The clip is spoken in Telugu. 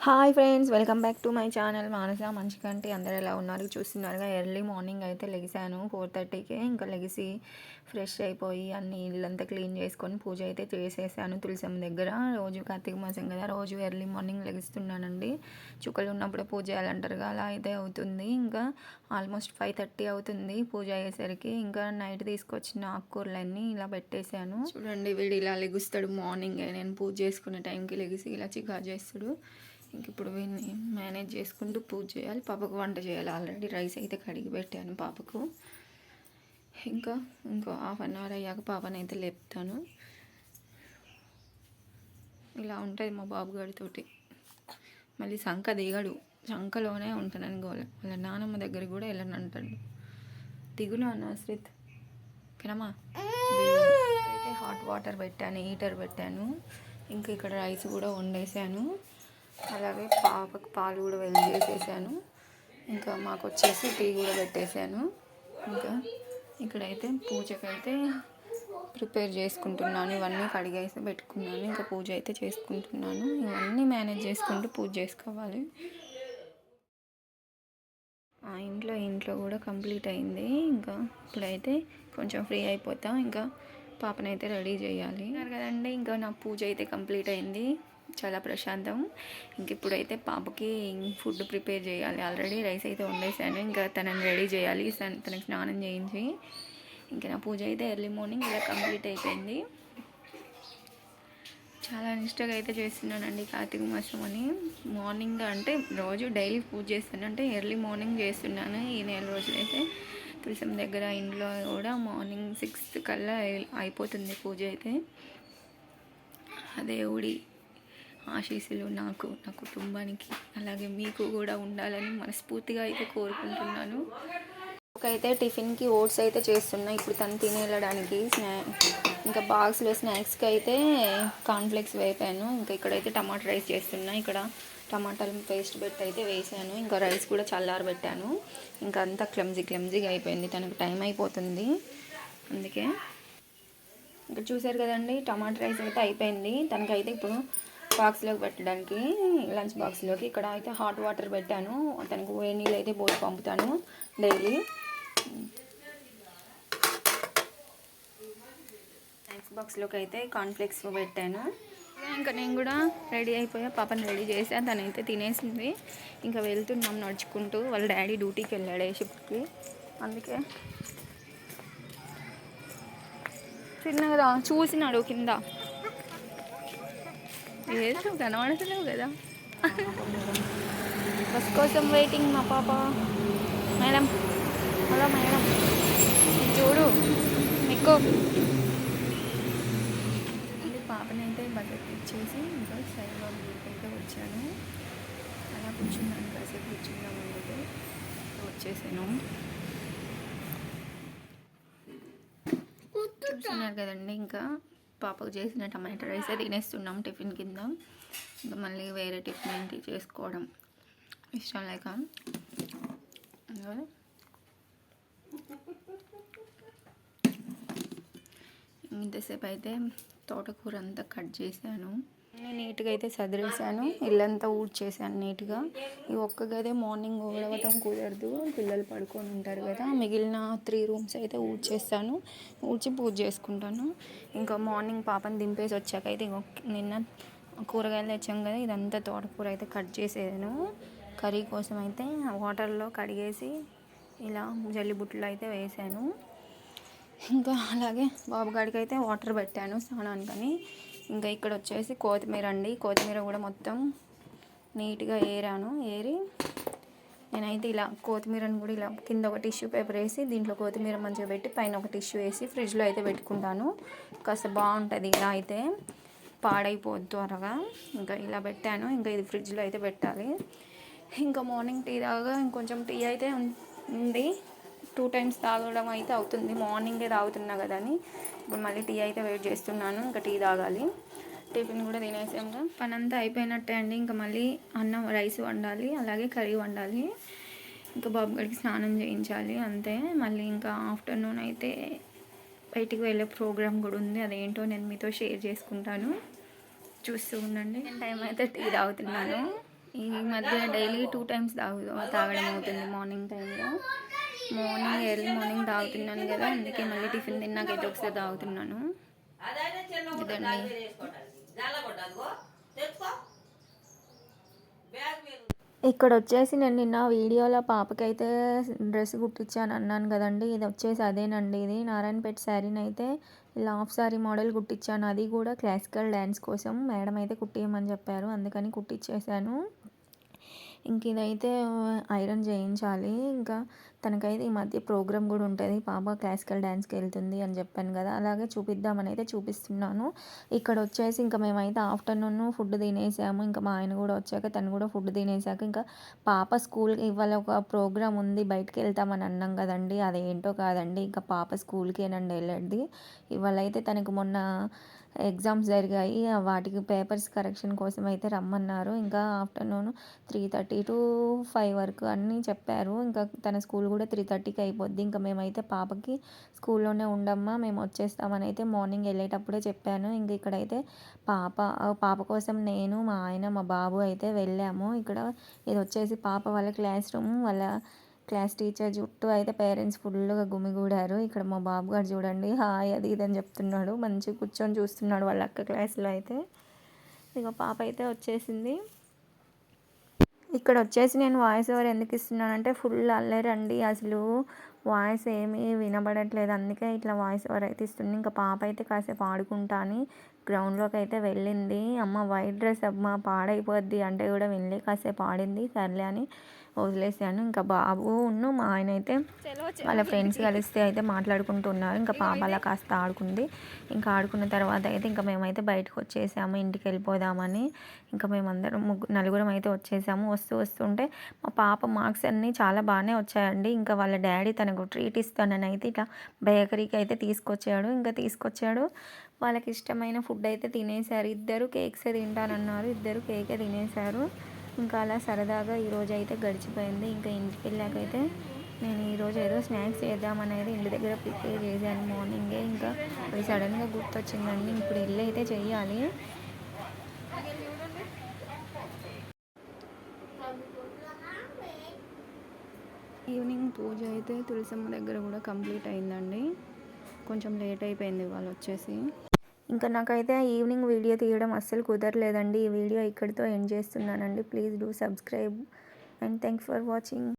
Hi friends, welcome back to my channel Manasa Manchikanti. అందరు ఎలా ఉన్నారు చూస్తున్నారుగా. ఎర్లీ మార్నింగ్ అయితే లెగిసాను 4:30కి. ఇంకా లెగిసి ఫ్రెష్ అయిపోయి అన్ని ఇల్లంతా క్లీన్ చేసుకొని పూజ అయితే చేసేసాను తులసమ్మ దగ్గర. రోజు కార్తీక మాసం కదా, రోజు ఎర్లీ మార్నింగ్ లెగిస్తున్నానండి. చుక్కలు ఉన్నప్పుడే పూజ చేయాలంటారుగా, అలా అయితే అవుతుంది. ఇంకా ఆల్మోస్ట్ 5:30 అవుతుంది పూజ అయ్యేసరికి. ఇంకా నైట్ తీసుకొచ్చిన ఆకుకూరలన్నీ ఇలా పెట్టేశాను. చూడండి, వీడు ఇలా లెగుస్తాడు మార్నింగే. నేను పూజ చేసుకునే టైంకి లెగిసి ఇలా చికా చేస్తాడు. ఇంక ఇప్పుడు వీడిని మేనేజ్ చేసుకుంటూ పూజ చేయాలి. పాపకు వంట చేయాలి. ఆల్రెడీ రైస్ అయితే కడిగి పెట్టాను పాపకు. ఇంకో హాఫ్ అన్ అవర్ అయ్యాక పాపనైతే లేపుతాను. ఇలా ఉంటుంది మా బాబు గారితోటి. మళ్ళీ సంక దిగడు, సంకలోనే ఉంటానని గోల. వాళ్ళ నానమ్మ దగ్గరికి కూడా వెళ్ళనంటాడు. దిగునా అన్న శ్రీత్ కనమ్మా. అయితే హాట్ వాటర్ పెట్టాను, హీటర్ పెట్టాను. ఇంకా ఇక్కడ రైస్ కూడా వండేసాను. అలాగే పాపకు పాలు కూడా వేడి చేసేసాను. ఇంకా మాకు వచ్చేసి టీ కూడా పెట్టేశాను. ఇంకా ఇక్కడైతే పూజకైతే ప్రిపేర్ చేసుకుంటున్నాను. ఇవన్నీ కడిగేసి పెట్టుకున్నాను. ఇంకా పూజ అయితే చేసుకుంటున్నాను. ఇవన్నీ మేనేజ్ చేసుకుంటూ పూజ చేసుకోవాలి. ఇంట్లో కూడా కంప్లీట్ అయింది. ఇంకా ఇప్పుడైతే కొంచెం ఫ్రీ అయిపోతా. ఇంకా పాపనైతే రెడీ చేయాలి కదండి. ఇంకా నా పూజ అయితే కంప్లీట్ అయింది, చాలా ప్రశాంతం. ఇంక ఇప్పుడైతే పాపకి ఫుడ్ ప్రిపేర్ చేయాలి. ఆల్రెడీ రైస్ అయితే వండేసాను. ఇంకా తనని రెడీ చేయాలి, తనకి స్నానం చేయించి. ఇంకా నా పూజ అయితే ఎర్లీ మార్నింగ్ ఇలా కంప్లీట్ అయిపోయింది. చాలా నిష్టగా అయితే చేస్తున్నానండి కార్తీక మాసం అని. మార్నింగ్ అంటే రోజు డైలీ పూజ చేస్తాను, అంటే ఎర్లీ మార్నింగ్ చేస్తున్నాను. ఈ నెల రోజులైతే తులసం దగ్గర ఇంట్లో కూడా మార్నింగ్ 6 కల్లా అయిపోతుంది పూజ అయితే. దేవుడి ఆశీస్సులు నాకు, నా కుటుంబానికి, అలాగే మీకు కూడా ఉండాలని మనస్ఫూర్తిగా అయితే కోరుకుంటున్నాను. అయితే టిఫిన్కి ఓట్స్ అయితే చేస్తున్నా ఇప్పుడు తను తినేళ్ళడానికి. ఇంకా బాక్స్లో స్నాక్స్కి అయితే కార్న్ఫ్లెక్స్ వేపాను. ఇంకా ఇక్కడైతే టమాటా రైస్ చేస్తున్నా. ఇక్కడ టమాటాలు పేస్ట్ పెట్టి అయితే వేసాను. ఇంకా రైస్ కూడా చల్లారబెట్టాను. ఇంకా అంతా క్లమ్జీగా అయిపోయింది. తనకు టైం అయిపోతుంది అందుకే. ఇక్కడ చూసారు కదండి, టమాటా రైస్ అయితే అయిపోయింది. తనకైతే ఇప్పుడు బాక్స్లోకి పెట్టడానికి, లంచ్ బాక్స్లోకి. ఇక్కడ అయితే హాట్ వాటర్ పెట్టాను. తనకు వేడి నీళ్ళు అయితే పోసి పంపుతాను డైలీ. స్నాక్స్ బాక్స్లోకి అయితే కార్న్ఫ్లెక్స్ పెట్టాను. ఇంకా నేను కూడా రెడీ అయిపోయా, పాపని రెడీ చేసా. తనైతే తినేసింది. ఇంకా వెళ్తున్నాం నడుచుకుంటూ. వాళ్ళ డాడీ డ్యూటీకి వెళ్ళాడు షిఫ్ట్కి, అందుకే చిన్నగా చూసినాడు కింద. ఏదో కనబడతలేవు కదా. బస్ కోసం వెయిటింగ్ మా పాప. మేడం, హలో మేడం, చూడు మీకు పాపనైతే బస్ ఎక్కిచ్చేసి ఇంకా సాయిబాబు గుడికి అయితే వచ్చాను. అలా కూర్చున్నాను, కాసేపు కూర్చున్నామని అయితే వచ్చేసాను. చూస్తున్నారు కదండి, ఇంకా పాపకు చేసిన టమాటా రైస్ తినేస్తున్నాం టిఫిన్ కింద. ఇంకా మళ్ళీ వేరే టిఫిన్ ఏంటి చేసుకోవడం ఇష్టం లేక. ఇంతసేపు అయితే తోటకూర అంతా కట్ చేశాను. నీట్గా అయితే సదిరేసాను, ఇల్లంతా ఊడ్చేసాను నీట్గా. ఈ ఒక్క గదే మార్నింగ్ ఊడవటం కుదరదు, పిల్లలు పడుకొని ఉంటారు కదా. మిగిలిన 3 రూమ్స్ అయితే ఊడ్చేస్తాను, ఊడ్చి పూజ చేసుకుంటాను. ఇంకా మార్నింగ్ పాపని దింపేసి వచ్చాక అయితే నిన్న కూరగాయలు తెచ్చాం కదా, ఇదంతా తోటకూర అయితే కట్ చేసేదాను. కర్రీ కోసం అయితే వాటర్లో కడిగేసి ఇలా జల్లిబుట్టలో అయితే వేసాను. ఇంకా అలాగే బాబుగాడికి అయితే వాటర్ పెట్టాను స్నానానికని. ఇంకా ఇక్కడ వచ్చేసి కొత్తిమీర అండి. కొత్తిమీర కూడా మొత్తం నీట్గా ఏరి నేనైతే ఇలా కొత్తిమీరను కూడా ఇలా కింద ఒక టిష్యూ పేపర్ వేసి దీంట్లో కొత్తిమీర మంచిగా పెట్టి పైన ఒక టిష్యూ వేసి ఫ్రిడ్జ్లో అయితే పెట్టుకుంటాను. కాస్త బాగుంటుంది ఇలా అయితే, పాడైపోద్దు త్వరగా. ఇంకా ఇలా పెట్టాను. ఇంకా ఇది ఫ్రిడ్జ్లో అయితే పెట్టాలి. ఇంకా మార్నింగ్ టీ తాగా ఇంకొంచెం టీ అయితే ఉంది. 2 times తాగడం అయితే అవుతుంది. మార్నింగే తాగుతున్నా కదా అని ఇప్పుడు మళ్ళీ టీ అయితే వెయిట్ చేస్తున్నాను. ఇంకా టీ తాగాలి. టిఫిన్ కూడా తినేసాము. పని అంతా అయిపోయినట్టే అండి. ఇంకా మళ్ళీ అన్నం రైస్ వండాలి, అలాగే కర్రీ వండాలి. ఇంకా బాబు గడికి స్నానం చేయించాలి అంతే. మళ్ళీ ఇంకా ఆఫ్టర్నూన్ అయితే బయటికి వెళ్ళే ప్రోగ్రామ్ కూడా ఉంది. అదేంటో నేను మీతో షేర్ చేసుకుంటాను, చూస్తూ ఉండండి. టైం అయితే టీ తాగుతున్నాను. ఈ మధ్య డైలీ 2 టైమ్స్ తాగడం అవుతుంది. మార్నింగ్ టైంలో, మార్నింగ్ ఎర్లీ మార్నింగ్ తాగుతున్నాను కదా, అందుకే మళ్ళీ టిఫిన్ తిన్నాకైతే ఒకసారి తాగుతున్నాను. ఇదండి. ఇక్కడ వచ్చేసి నేను నిన్న వీడియోలో పాపకైతే డ్రెస్ కుట్టించాను అన్నాను కదండి, ఇది వచ్చేసి అదేనండి. ఇది నారాయణపేట శారీని అయితే ఇలా హాఫ్ శారీ మోడల్ కుట్టించాను. అది కూడా క్లాసికల్ డ్యాన్స్ కోసం మేడం అయితే కుట్టియమని చెప్పారు, అందుకని కుట్టించేసాను. ఇంక ఇదైతే ఐరన్ చేయించాలి. ఇంకా తనకైతే ఈ మధ్య ప్రోగ్రామ్ కూడా ఉంటుంది, పాప క్లాసికల్ డ్యాన్స్కి వెళ్తుంది అని చెప్పాను కదా, అలాగే చూపిద్దామని అయితే చూపిస్తున్నాను. ఇక్కడ వచ్చేసి ఇంకా మేమైతే ఆఫ్టర్నూన్ ఫుడ్ తినేసాము. ఇంకా మా ఆయన కూడా వచ్చాక తను కూడా ఫుడ్ తినేసాక ఇంకా పాప స్కూల్కి ఇవాళ ఒక ప్రోగ్రామ్ ఉంది, బయటకు వెళ్తామని అన్నాం కదండి, అదేంటో కాదండి, ఇంకా పాప స్కూల్కేనండి వెళ్ళేది. ఇవాళ అయితే తనకు మొన్న ఎగ్జామ్స్ జరిగాయి, వాటికి పేపర్స్ కరెక్షన్ కోసం అయితే రమ్మన్నారు. ఇంకా ఆఫ్టర్నూన్ 3:30 to 5 వరకు అన్నీ చెప్పారు. ఇంకా తన స్కూల్ కూడా 3:30కి అయిపోద్ది. ఇంకా మేమైతే పాపకి స్కూల్లోనే ఉండమ్మా, మేము వచ్చేస్తామని అయితే మార్నింగ్ వెళ్ళేటప్పుడే చెప్పాను. ఇంక ఇక్కడైతే పాప కోసం నేను, మా ఆయన, మా బాబు అయితే వెళ్ళాము. ఇక్కడ ఇది వచ్చేసి పాప వాళ్ళ క్లాస్ రూమ్, వాళ్ళ క్లాస్ టీచర్ చుట్టూ అయితే పేరెంట్స్ ఫుల్గా గుమిగూడారు. ఇక్కడ మా బాబు గారు చూడండి, హాయ్ అది ఇది అని చెప్తున్నాడు, మంచిగా కూర్చొని చూస్తున్నాడు వాళ్ళ అక్క క్లాస్లో అయితే. ఇక పాప అయితే వచ్చేసింది. ఇక్కడ వచ్చేసి నేను వాయిస్ ఓవర్ ఎందుకు ఇస్తున్నానంటే ఫుల్ అల్లరండి, అసలు వాయిస్ ఏమీ వినబడట్లేదు, అందుకే ఇట్లా వాయిస్ ఓవర్ అయితే ఇస్తుంది. ఇంకా పాప అయితే కాసేపు ఆడుకుంటా అని గ్రౌండ్లోకి అయితే వెళ్ళింది. అమ్మ వైట్ డ్రెస్ అమ్మ పాడైపోద్ది అంటే కూడా వెళ్ళి కాసేపు ఆడింది, సర్లే అని వదిలేసాను. ఇంకా బాబును మా ఆయన అయితే వాళ్ళ ఫ్రెండ్స్ కలిస్తే అయితే మాట్లాడుకుంటున్నారు. ఇంకా పాప అలా కాస్త ఆడుకుంది. ఇంకా ఆడుకున్న తర్వాత అయితే ఇంకా మేమైతే బయటకు వచ్చేసాము, ఇంటికి వెళ్ళిపోదామని. ఇంకా మేమందరం నలుగురం అయితే వచ్చేసాము. వస్తుంటే మా పాప మార్క్స్ అన్నీ చాలా బాగానే వచ్చాయండి. ఇంకా వాళ్ళ డాడీ తనకు ట్రీట్ ఇస్తానని అయితే ఇట్లా బేకరీకి అయితే తీసుకొచ్చాడు. వాళ్ళకి ఇష్టమైన ఫుడ్ అయితే తినేశారు. ఇద్దరు కేక్సే తింటానన్నారు, ఇద్దరు కేకే తినేశారు. ఇంకా అలా సరదాగా ఈరోజు అయితే గడిచిపోయింది. ఇంకా ఇంటికి వెళ్ళాకైతే నేను ఈరోజు ఏదో స్నాక్స్ చేద్దామని అయితే ఇంటి దగ్గర ప్రిపేర్ చేశాను మార్నింగే. ఇంకా అది సడన్గా గుర్తొచ్చిందండి, ఇప్పుడు వెళ్ళి అయితే చెయ్యాలి. ఈవినింగ్ పూజ అయితే తులసమ్మ దగ్గర కూడా కంప్లీట్ అయిందండి. కొంచెం లేట్ అయిపోయింది వాళ్ళు వచ్చేసి. ఇంకా నాకైతే ఈవినింగ్ వీడియో తీయడం అస్సలు కుదరలేదండి. ఈ వీడియో ఇక్కడితో ఎండ్ చేస్తున్నానండి. Please do subscribe and thanks for watching.